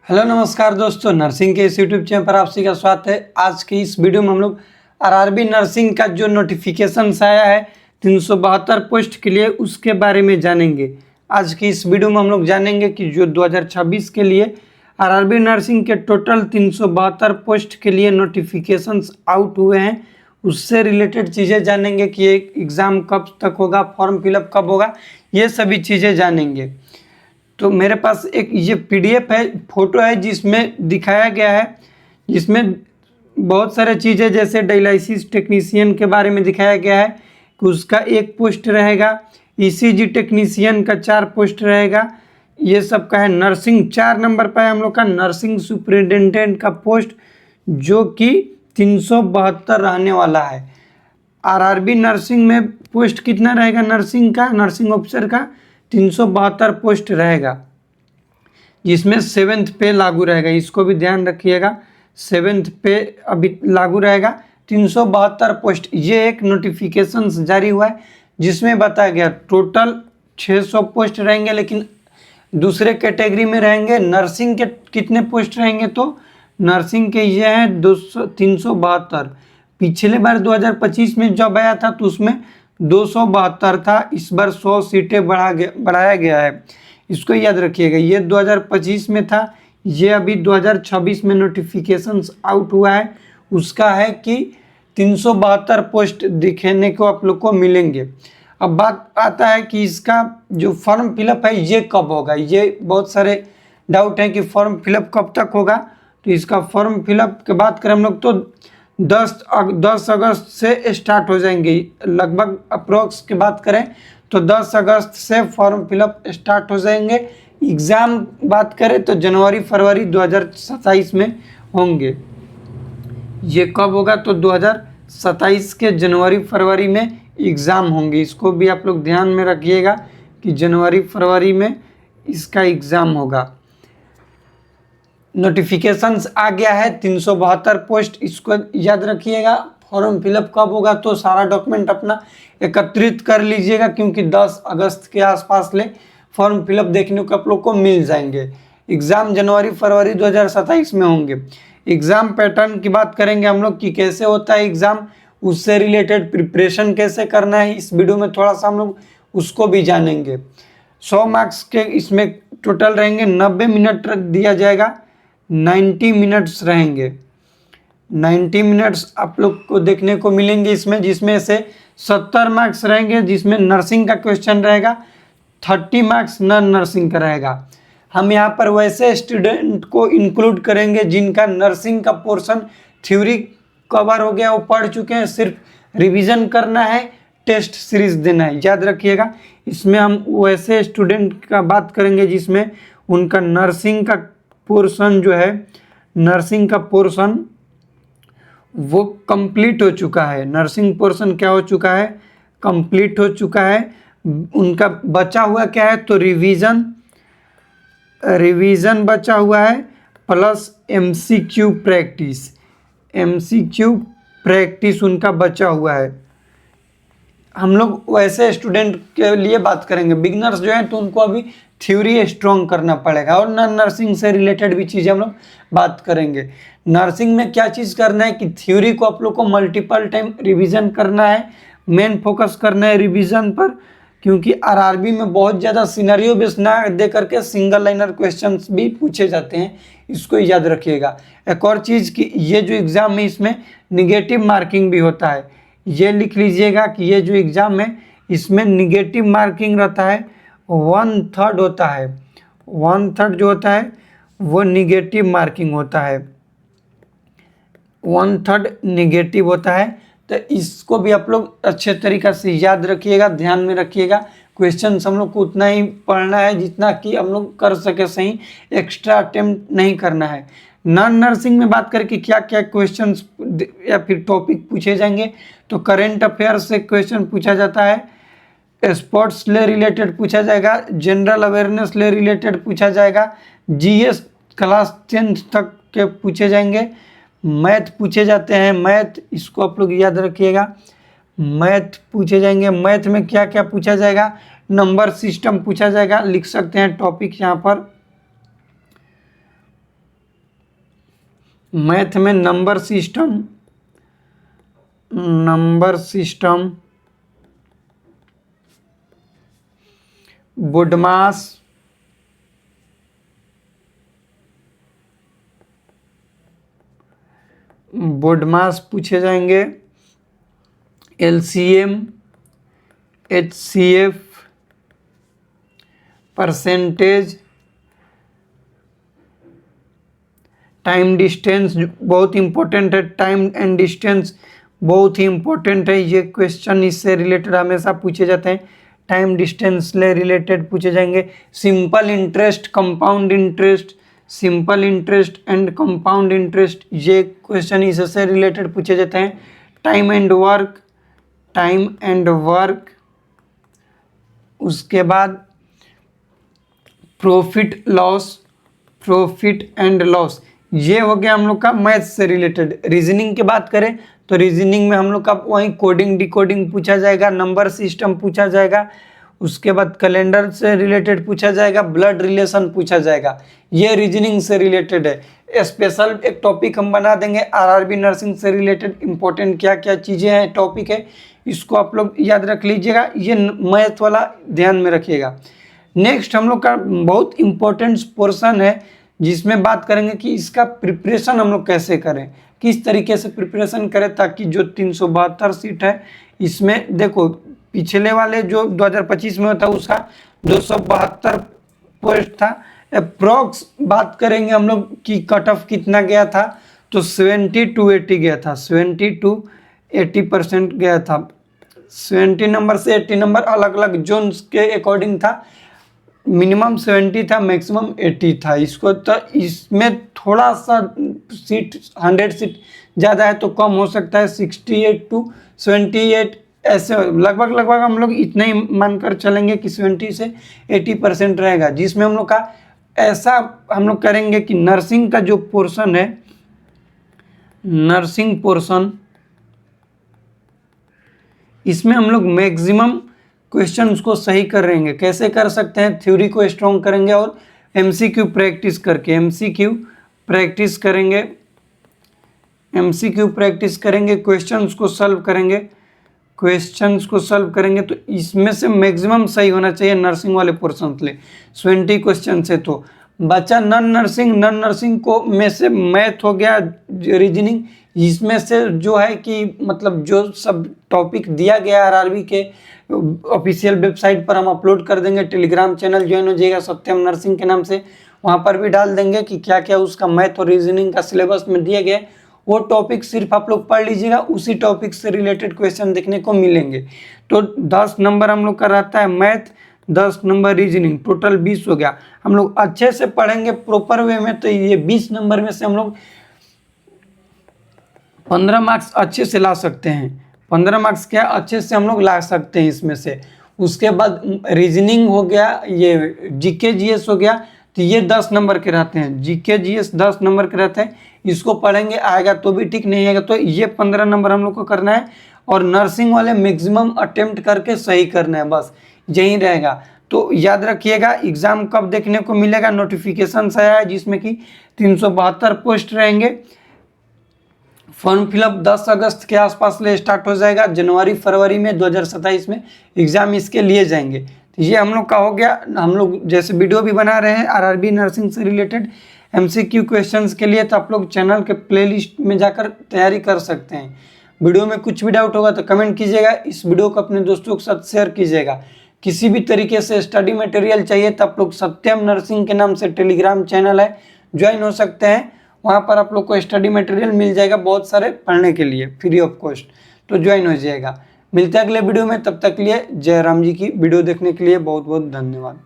Hello नमस्कार दोस्तों, nursing के इस यूट्यूब चैनल पर आप सभी का स्वागत है। आज की इस वीडियो में हम लोग आरआरबी नर्सिंग का जो नोटिफिकेशन आया है 372 पोस्ट के लिए उसके बारे में जानेंगे। आज की इस वीडियो में हम लोग जानेंगे कि जो 2026 के लिए आरआरबी नर्सिंग के टोटल 372 पोस्ट के लिए नोटिफिकेशंस आउट हुए हैं, उससे रिलेटेड चीज़ें जानेंगे कि ये एग्ज़ाम कब तक होगा, फॉर्म फिलअप कब होगा, ये सभी चीज़ें जानेंगे। तो मेरे पास एक ये पीडीएफ है, फोटो है जिसमें दिखाया गया है, जिसमें बहुत सारे चीज़ें जैसे डायलिसिस टेक्नीशियन के बारे में दिखाया गया है कि उसका एक पोस्ट रहेगा, ईसीजी टेक्नीशियन का 4 पोस्ट रहेगा, ये सब का है। नर्सिंग 4 नंबर पर है हम लोग का नर्सिंग सुपरिटेंडेंट का पोस्ट, जो कि 372 रहने वाला है। आरआरबी नर्सिंग में पोस्ट कितना रहेगा, नर्सिंग ऑफिसर का 372 पोस्ट रहेगा, जिसमें 7th पे लागू रहेगा। इसको भी ध्यान रखिएगा, 7th पे अभी लागू रहेगा 372 पोस्ट। ये एक नोटिफिकेशन जारी हुआ है जिसमें बताया गया टोटल 600 पोस्ट रहेंगे, लेकिन दूसरे कैटेगरी में रहेंगे। नर्सिंग के कितने पोस्ट रहेंगे, तो नर्सिंग के ये हैं 372। पिछले बार 2025 में जब आया था तो उसमें 272 था, इस बार 100 सीटें बढ़ाया गया है। इसको याद रखिएगा, ये 2025 में था, ये अभी 2026 में नोटिफिकेशंस आउट हुआ है। उसका है कि 372 पोस्ट दिखने को आप लोग को मिलेंगे। अब बात आता है कि इसका जो फॉर्म फिलअप है ये कब होगा। ये बहुत सारे डाउट हैं कि फॉर्म फिलअप कब तक होगा। तो इसका फॉर्म फिलअप की बात करें हम लोग तो 10 अगस्त से स्टार्ट हो जाएंगे, लगभग अप्रोक्स की बात करें तो 10 अगस्त से फॉर्म फिलअप स्टार्ट हो जाएंगे। एग्ज़ाम बात करें तो जनवरी फरवरी 2027 में होंगे। ये कब होगा, तो 2027 के जनवरी फरवरी में एग्ज़ाम होंगे। इसको भी आप लोग ध्यान में रखिएगा कि जनवरी फरवरी में इसका एग्ज़ाम होगा। नोटिफिकेशंस आ गया है 372 पोस्ट, इसको याद रखिएगा। फॉर्म फिलअप कब होगा, तो सारा डॉक्यूमेंट अपना एकत्रित कर लीजिएगा, क्योंकि 10 अगस्त के आसपास ले फॉर्म फिलअप देखने को आप लोग को मिल जाएंगे। एग्ज़ाम जनवरी फरवरी 2027 में होंगे। एग्ज़ाम पैटर्न की बात करेंगे हम लोग कि कैसे होता है एग्ज़ाम, उससे रिलेटेड प्रिपरेशन कैसे करना है, इस वीडियो में थोड़ा सा हम लोग उसको भी जानेंगे। 100 मार्क्स के इसमें टोटल रहेंगे, 90 मिनट दिया जाएगा, 90 मिनट्स रहेंगे। 90 मिनट्स आप लोग को देखने को मिलेंगे इसमें, जिसमें से 70 मार्क्स रहेंगे जिसमें नर्सिंग का क्वेश्चन रहेगा, 30 मार्क्स नॉन नर्सिंग का रहेगा। हम यहाँ पर वैसे स्टूडेंट को इंक्लूड करेंगे जिनका नर्सिंग का पोर्शन थ्योरी कवर हो गया, वो पढ़ चुके हैं, सिर्फ रिवीजन करना है, टेस्ट सीरीज देना है। याद रखिएगा, इसमें हम वैसे स्टूडेंट का बात करेंगे जिसमें उनका नर्सिंग का पोर्शन जो है, नर्सिंग का पोर्शन वो कंप्लीट हो चुका है। नर्सिंग पोर्शन क्या हो चुका है, कंप्लीट हो चुका है। उनका बचा हुआ क्या है, तो रिवीजन बचा हुआ है, प्लस एमसीक्यू प्रैक्टिस उनका बचा हुआ है। हम लोग वैसे स्टूडेंट के लिए बात करेंगे। बिगनर्स जो हैं तो उनको अभी थ्योरी स्ट्रॉन्ग करना पड़ेगा, और नॉन नर्सिंग से रिलेटेड भी चीज़ें हम लोग बात करेंगे। नर्सिंग में क्या चीज़ करना है कि थ्योरी को आप लोग को मल्टीपल टाइम रिवीजन करना है, मेन फोकस करना है रिवीजन पर, क्योंकि आरआरबी में बहुत ज़्यादा सिनेरियो बेस्ड ना दे करके सिंगल लाइनर क्वेश्चंस भी पूछे जाते हैं, इसको याद रखिएगा। एक और चीज़ कि ये जो एग्ज़ाम है इसमें निगेटिव मार्किंग भी होता है, ये लिख लीजिएगा कि ये जो एग्ज़ाम है इसमें निगेटिव मार्किंग रहता है, 1/3 होता है। 1/3 जो होता है वो निगेटिव मार्किंग होता है, 1/3 निगेटिव होता है। तो इसको भी आप लोग अच्छे तरीक़ा से याद रखिएगा, ध्यान में रखिएगा। क्वेश्चन हम लोग को उतना ही पढ़ना है जितना कि हम लोग कर सके सही, एक्स्ट्रा अटेम्प्ट नहीं करना है। नॉन नर्सिंग में बात करके क्या क्या क्वेश्चंस या फिर टॉपिक पूछे जाएंगे, तो करेंट अफेयर्स से क्वेश्चन पूछा जाता है, स्पोर्ट्स ले रिलेटेड पूछा जाएगा, जनरल अवेयरनेस ले रिलेटेड पूछा जाएगा, जीएस क्लास 10th तक के पूछे जाएंगे, मैथ पूछे जाते हैं, मैथ इसको आप लोग याद रखिएगा, मैथ पूछे जाएंगे। मैथ में क्या क्या पूछा जाएगा, नंबर सिस्टम पूछा जाएगा, लिख सकते हैं टॉपिक यहाँ पर। मैथ में नंबर सिस्टम, बोडमास पूछे जाएंगे, LCM, HCF, percentage, time distance बहुत इंपॉर्टेंट है, टाइम एंड डिस्टेंस बहुत ही इंपॉर्टेंट है, ये क्वेश्चन इससे रिलेटेड हमेशा पूछे जाते हैं, टाइम डिस्टेंस से रिलेटेड पूछे जाएंगे, simple interest, compound interest, simple interest and compound interest, ये क्वेश्चन इससे रिलेटेड पूछे जाते हैं, टाइम एंड वर्क, उसके बाद प्रॉफिट एंड लॉस, ये हो गया हम लोग का मैथ से रिलेटेड। रीजनिंग की बात करें तो रीजनिंग में हम लोग का वहीं कोडिंग डिकोडिंग पूछा जाएगा, नंबर सिस्टम पूछा जाएगा, उसके बाद कैलेंडर से रिलेटेड पूछा जाएगा, ब्लड रिलेशन पूछा जाएगा, ये रीजनिंग से रिलेटेड है। स्पेशल एक टॉपिक हम बना देंगे आरआरबी नर्सिंग से रिलेटेड, इंपॉर्टेंट क्या क्या चीज़ें हैं, टॉपिक है, इसको आप लोग याद रख लीजिएगा, ये मैथ वाला ध्यान में रखिएगा। नेक्स्ट हम लोग का बहुत इंपॉर्टेंट पोर्शन है जिसमें बात करेंगे कि इसका प्रिपरेशन हम लोग कैसे करें, किस तरीके से प्रिपरेशन करें ताकि जो 372 सीट है इसमें देखो पिछले वाले जो 2025 में होता उसका 272 पोस्ट था, अप्रॉक्स बात करेंगे हम लोग कि कट ऑफ कितना गया था तो 70 to 80 गया था, 70 to 80% गया था, 70 नंबर से 80 नंबर अलग अलग जोन्स के अकॉर्डिंग था, मिनिमम 70 था, मैक्सिमम 80 था, इसको तो इसमें थोड़ा सा सीट 100 सीट ज़्यादा है तो कम हो सकता है, 68 to 78 ऐसे लगभग हम लोग इतना ही मानकर चलेंगे कि 70 से 80% रहेगा, जिसमें हम लोग का ऐसा हम लोग करेंगे कि नर्सिंग का जो पोर्शन है, नर्सिंग पोर्शन, इसमें हम लोग मैक्सिमम क्वेश्चंस को सही करेंगे। कैसे कर सकते हैं, थ्योरी को स्ट्रॉन्ग करेंगे और एमसीक्यू प्रैक्टिस करके, एमसीक्यू प्रैक्टिस करेंगे, क्वेश्चंस को सॉल्व करेंगे तो इसमें से मैक्सिमम सही होना चाहिए नर्सिंग वाले पोर्शन के लिए। 20 क्वेश्चन से तो बचा नॉन नर्सिंग को में से मैथ हो गया, रीजनिंग, इसमें से जो है कि मतलब जो सब टॉपिक दिया गया आरआरबी के ऑफिशियल वेबसाइट पर हम अपलोड कर देंगे, टेलीग्राम चैनल ज्वाइन हो जाइएगा सत्यम नर्सिंग के नाम से, वहाँ पर भी डाल देंगे कि क्या क्या उसका मैथ और रीजनिंग का सिलेबस में दिए गए, वो टॉपिक सिर्फ आप लोग पढ़ लीजिएगा, उसी टॉपिक से रिलेटेड क्वेश्चन देखने को मिलेंगे। तो 10 नंबर हम लोग का रहता है मैथ, 10 नंबर रीजनिंग, टोटल 20 हो गया। हम लोग अच्छे से पढ़ेंगे प्रॉपर वे में तो ये 20 नंबर में से हम लोग 15 मार्क्स अच्छे से ला सकते हैं, 15 मार्क्स क्या अच्छे से हम लोग ला सकते हैं इसमें से। उसके बाद रीजनिंग हो गया, ये जीके जीएस हो गया, तो ये 10 नंबर के रहते हैं, जीके जीएस 10 नंबर के रहते हैं, इसको पढ़ेंगे, आएगा तो भी ठीक, नहीं आएगा तो ये 15 नंबर हम लोग को करना है, और नर्सिंग वाले मैक्सिमम अटेम्प्ट करके सही करना है, बस यही रहेगा। तो याद रखिएगा एग्ज़ाम कब देखने को मिलेगा, नोटिफिकेशन आया है जिसमें कि 372 पोस्ट रहेंगे, फॉर्म फिलअप 10 अगस्त के आसपास ले स्टार्ट हो जाएगा, जनवरी फरवरी में 2027 में एग्ज़ाम इसके लिए जाएंगे। तो ये हम लोग का हो गया, हम लोग जैसे वीडियो भी बना रहे हैं आरआरबी नर्सिंग से रिलेटेड एमसीक्यू क्वेश्चंस के लिए, तो आप लोग चैनल के प्लेलिस्ट में जाकर तैयारी कर सकते हैं। वीडियो में कुछ भी डाउट होगा तो कमेंट कीजिएगा, इस वीडियो को अपने दोस्तों के साथ शेयर कीजिएगा। किसी भी तरीके से स्टडी मटेरियल चाहिए तो आप लोग सत्यम नर्सिंग के नाम से टेलीग्राम चैनल है, ज्वाइन हो सकते हैं, वहाँ पर आप लोग को स्टडी मटेरियल मिल जाएगा बहुत सारे पढ़ने के लिए फ्री ऑफ कॉस्ट, तो ज्वाइन हो जाएगा। मिलते हैं अगले वीडियो में, तब तक के लिए जय राम जी की। वीडियो देखने के लिए बहुत बहुत धन्यवाद।